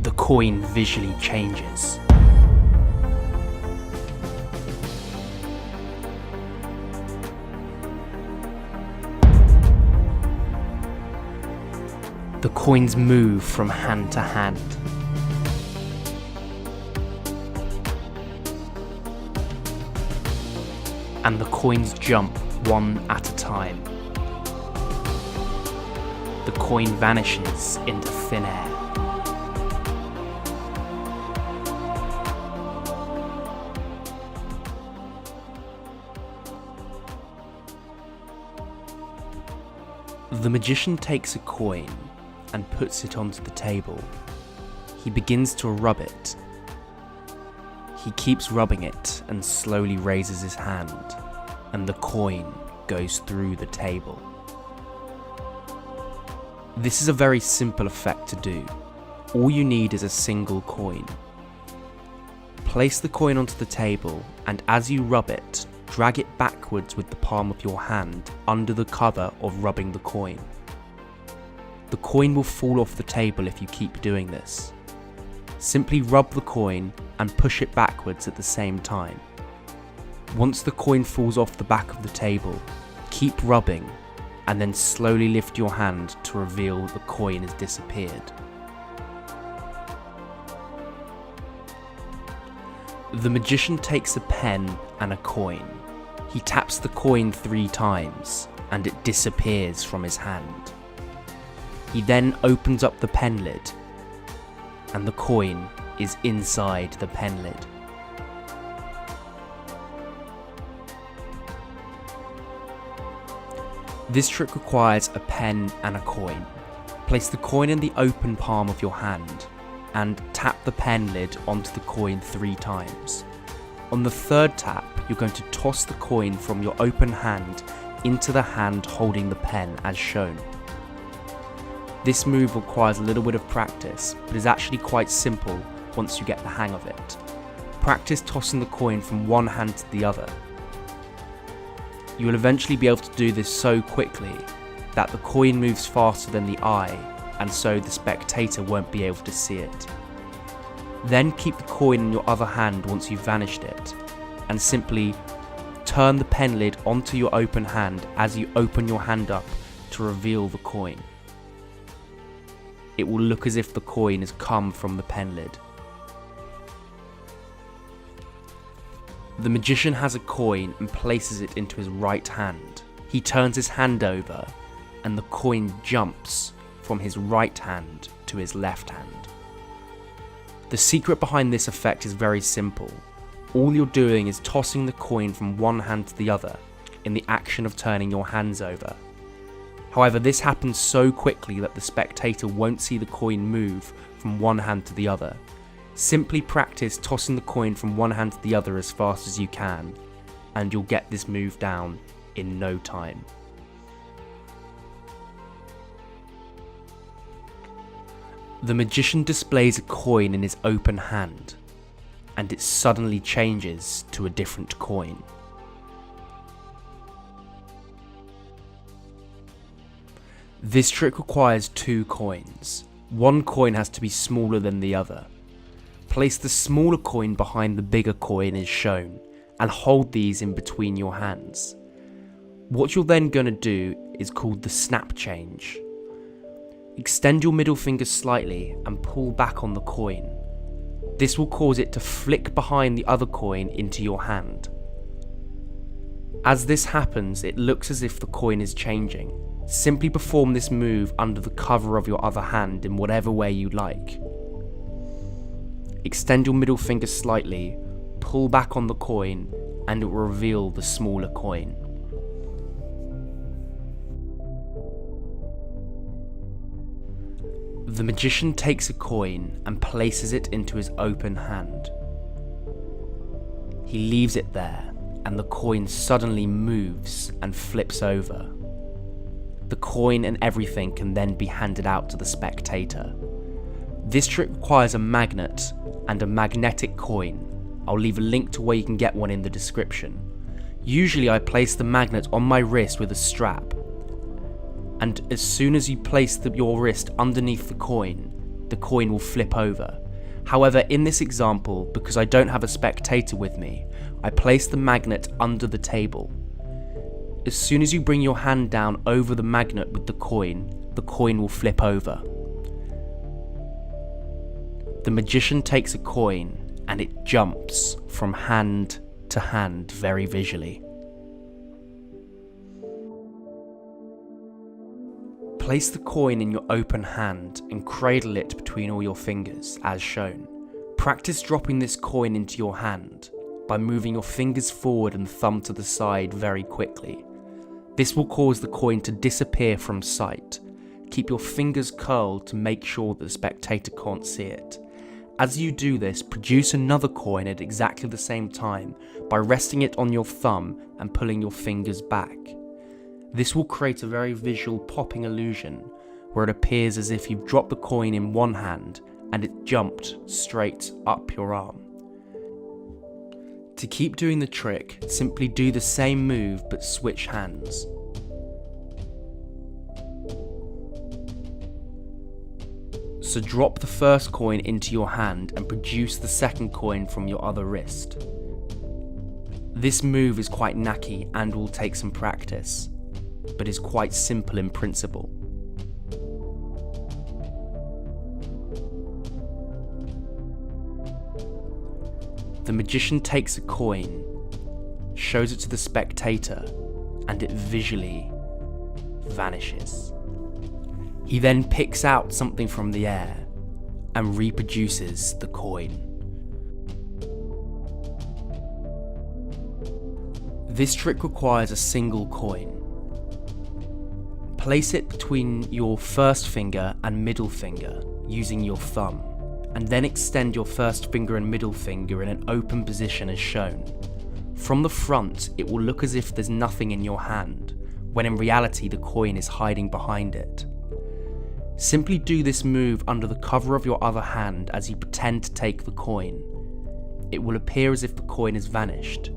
the coin visually changes. The coins move from hand to hand. And the coins jump one at a time. The coin vanishes into thin air. The magician takes a coin and puts it onto the table. He begins to rub it. He keeps rubbing it and slowly raises his hand, and the coin goes through the table. This is a very simple effect to do. All you need is a single coin. Place the coin onto the table, and as you rub it, drag it backwards with the palm of your hand under the cover of rubbing the coin. The coin will fall off the table if you keep doing this. Simply rub the coin and push it backwards at the same time. Once the coin falls off the back of the table, keep rubbing and then slowly lift your hand to reveal the coin has disappeared. The magician takes a pen and a coin. He taps the coin 3 times and it disappears from his hand. He then opens up the pen lid and the coin is inside the pen lid. This trick requires a pen and a coin. Place the coin in the open palm of your hand and tap the pen lid onto the coin 3 times. On the 3rd tap, you're going to toss the coin from your open hand into the hand holding the pen as shown. This move requires a little bit of practice, but is actually quite simple once you get the hang of it. Practice tossing the coin from one hand to the other. You will eventually be able to do this so quickly that the coin moves faster than the eye, and so the spectator won't be able to see it. Then keep the coin in your other hand once you've vanished it, and simply turn the pen lid onto your open hand as you open your hand up to reveal the coin. It will look as if the coin has come from the pen lid. The magician has a coin and places it into his right hand. He turns his hand over and the coin jumps from his right hand to his left hand. The secret behind this effect is very simple. All you're doing is tossing the coin from one hand to the other in the action of turning your hands over. However, this happens so quickly that the spectator won't see the coin move from one hand to the other. Simply practice tossing the coin from one hand to the other as fast as you can, and you'll get this move down in no time. The magician displays a coin in his open hand, and it suddenly changes to a different coin. This trick requires 2 coins. One coin has to be smaller than the other. Place the smaller coin behind the bigger coin as shown, and hold these in between your hands. What you're then going to do is called the snap change. Extend your middle finger slightly and pull back on the coin. This will cause it to flick behind the other coin into your hand. As this happens, it looks as if the coin is changing. Simply perform this move under the cover of your other hand in whatever way you like. Extend your middle finger slightly, pull back on the coin, and it will reveal the smaller coin. The magician takes a coin and places it into his open hand. He leaves it there, and the coin suddenly moves and flips over. The coin and everything can then be handed out to the spectator. This trick requires a magnet and a magnetic coin. I'll leave a link to where you can get one in the description. Usually I place the magnet on my wrist with a strap, and as soon as you place your wrist underneath the coin, the coin will flip over. However, in this example, because I don't have a spectator with me, I place the magnet under the table. As soon as you bring your hand down over the magnet with the coin will flip over. The magician takes a coin and it jumps from hand to hand very visually. Place the coin in your open hand and cradle it between all your fingers, as shown. Practice dropping this coin into your hand by moving your fingers forward and thumb to the side very quickly. This will cause the coin to disappear from sight. Keep your fingers curled to make sure that the spectator can't see it. As you do this, produce another coin at exactly the same time by resting it on your thumb and pulling your fingers back. This will create a very visual popping illusion where it appears as if you've dropped the coin in one hand and it jumped straight up your arm. To keep doing the trick, simply do the same move but switch hands. So drop the first coin into your hand and produce the second coin from your other wrist. This move is quite knacky and will take some practice, but is quite simple in principle. The magician takes a coin, shows it to the spectator, and it visually vanishes. He then picks out something from the air and reproduces the coin. This trick requires a single coin. Place it between your first finger and middle finger using your thumb, and then extend your first finger and middle finger in an open position as shown. From the front, it will look as if there's nothing in your hand, when in reality the coin is hiding behind it. Simply do this move under the cover of your other hand as you pretend to take the coin. It will appear as if the coin has vanished.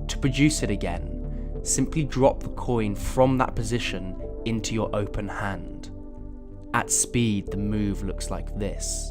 To produce it again, simply drop the coin from that position into your open hand. At speed, the move looks like this.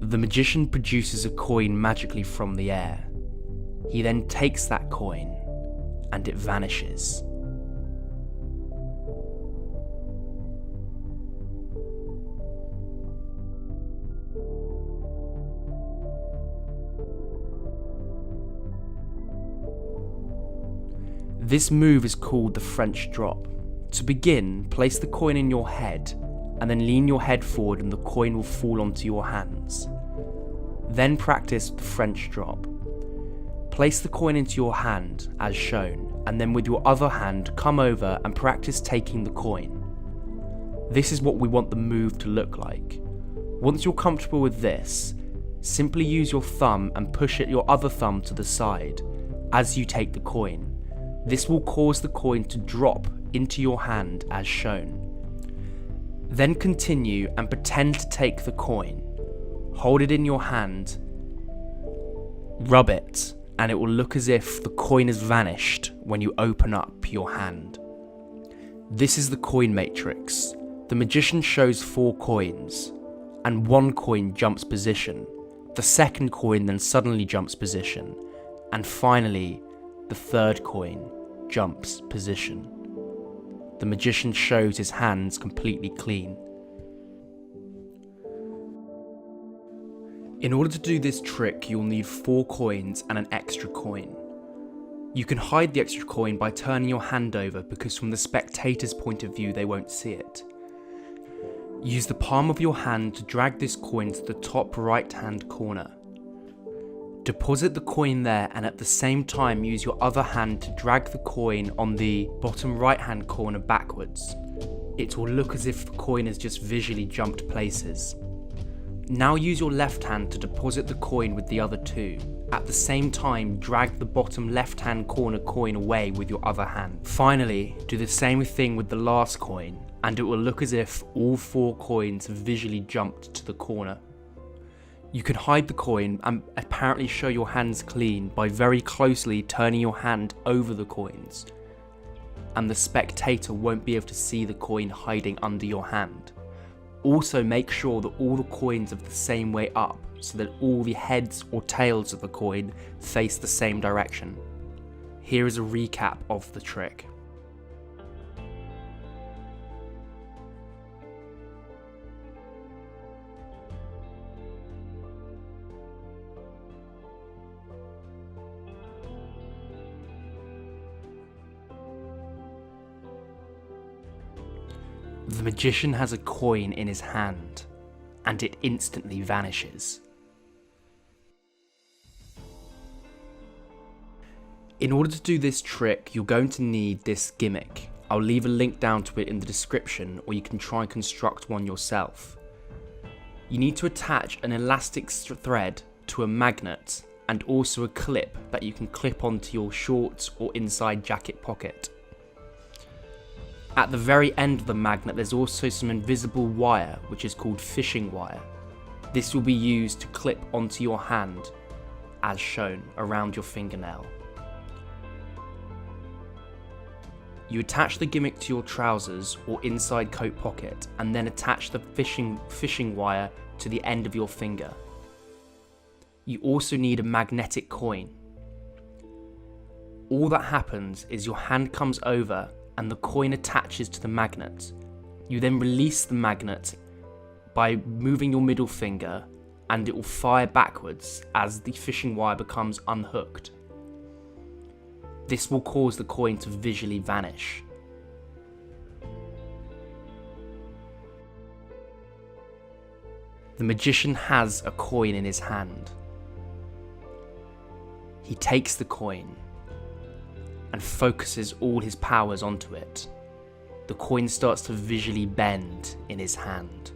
The magician produces a coin magically from the air. He then takes that coin and it vanishes. This move is called the French drop. To begin, place the coin in your head and then lean your head forward and the coin will fall onto your hands. Then practice the French drop. Place the coin into your hand, as shown, and then with your other hand come over and practice taking the coin. This is what we want the move to look like. Once you're comfortable with this, simply use your thumb and push your other thumb to the side as you take the coin. This will cause the coin to drop into your hand as shown. Then continue and pretend to take the coin. Hold it in your hand, rub it, and it will look as if the coin has vanished when you open up your hand. This is the coin matrix. The magician shows 4 coins, and 1 coin jumps position. The second coin then suddenly jumps position, and finally, the third coin jumps position. The magician shows his hands completely clean. In order to do this trick, you'll need 4 coins and an extra coin. You can hide the extra coin by turning your hand over because from the spectator's point of view they won't see it. Use the palm of your hand to drag this coin to the top right hand corner. Deposit the coin there and at the same time use your other hand to drag the coin on the bottom right hand corner backwards. It will look as if the coin has just visually jumped places. Now use your left hand to deposit the coin with the other 2. At the same time, drag the bottom left hand corner coin away with your other hand. Finally, do the same thing with the last coin and it will look as if all 4 coins have visually jumped to the corner. You can hide the coin and apparently show your hands clean by very closely turning your hand over the coins, and the spectator won't be able to see the coin hiding under your hand. Also make sure that all the coins are the same way up, so that all the heads or tails of the coin face the same direction. Here is a recap of the trick. The magician has a coin in his hand, and it instantly vanishes. In order to do this trick, you're going to need this gimmick. I'll leave a link down to it in the description, or you can try and construct one yourself. You need to attach an elastic thread to a magnet, and also a clip that you can clip onto your shorts or inside jacket pocket. At the very end of the magnet, there's also some invisible wire, which is called fishing wire. This will be used to clip onto your hand, as shown, around your fingernail. You attach the gimmick to your trousers or inside coat pocket, and then attach the fishing wire to the end of your finger. You also need a magnetic coin. All that happens is your hand comes over and the coin attaches to the magnet. You then release the magnet by moving your middle finger, and it will fire backwards as the fishing wire becomes unhooked. This will cause the coin to visually vanish. The magician has a coin in his hand. He takes the coin and focuses all his powers onto it. The coin starts to visually bend in his hand.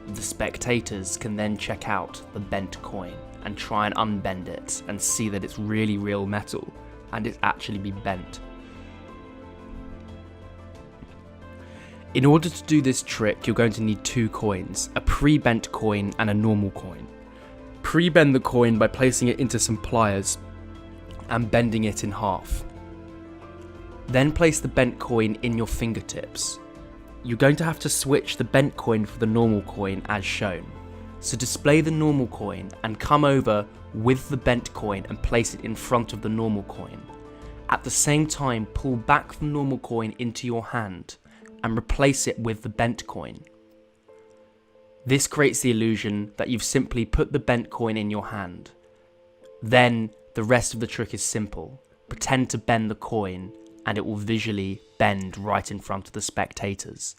The spectators can then check out the bent coin and try and unbend it and see that it's really real metal and it's actually been bent. In order to do this trick, you're going to need 2 coins, a pre-bent coin and a normal coin. Pre-bend the coin by placing it into some pliers and bending it in half. Then place the bent coin in your fingertips. You're going to have to switch the bent coin for the normal coin as shown. So display the normal coin and come over with the bent coin and place it in front of the normal coin. At the same time, pull back the normal coin into your hand and replace it with the bent coin. This creates the illusion that you've simply put the bent coin in your hand. Then the rest of the trick is simple. Pretend to bend the coin and it will visually bend right in front of the spectators.